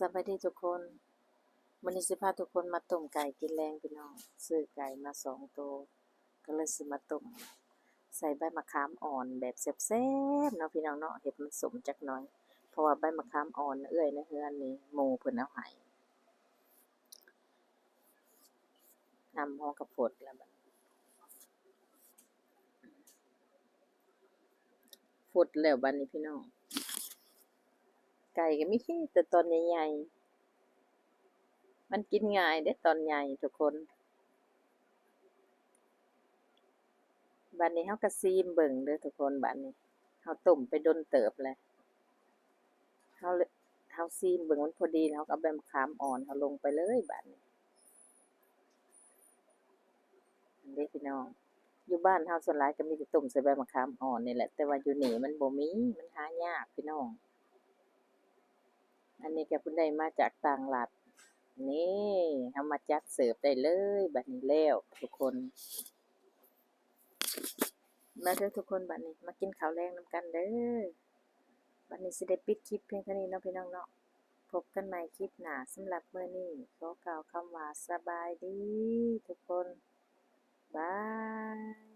สวัสดีทุกคนวันนี้สิพาทุกคนมาต้มไก่กินแรงพี่น้องซื้อไก่มา2ตัวก็เลยสิมาต้มใส่ใบมะขามอ่อนแบบแซ่บๆเนาะพี่น้องเนาะเฮ็ดมันสมจักหน่อยเพราะว่าใบมะขามอ่อนเอื้อยในเฮือนนี่หมู่เพิ่นเอาให้นำฮ้อกระพดแล้วบัดฟดแล้วบัดนี้พี่น้องไก่ก็มีแต่ตอนใหญ่ๆมันกินง่ายเด้ตอนใหญ่ทุกคนบัดนี้เฮาก็ซีมเบิ่งเด้อทุกคนบัดนี้เฮาต้มไปโดนเติบแล้ว เฮาเลยเฮาซีมเบิ่งมันพอดีแล้วเราก็เอาใบมะขามอ่อนเฮาลงไปเลยบัดนี้อันเด้พี่น้องอยู่บ้านเฮาส่วนหลายก็มีแต่ต้มใส่ใบมะขามอ่อนนี่แหละแต่ว่าอยู่นี่มันบ่มีมันหายากพี่น้องอันนี้ก็เพิ่นได้มาจากต่างรัฐนี่เฮามาจัดเสิร์ฟได้เลยบัดนี้แล้วทุกคนมาเด้อทุกคนบัดนี้มากินข้าวแลงนำกันเด้อบัดนี้สิได้ปิดคลิปเพียงเท่านี้เนาะพี่น้องเนาะพบกันใหม่คลิปหน้าสำหรับมื้อนี้ขอกล่าวคำว่าสบายดีทุกคนบาย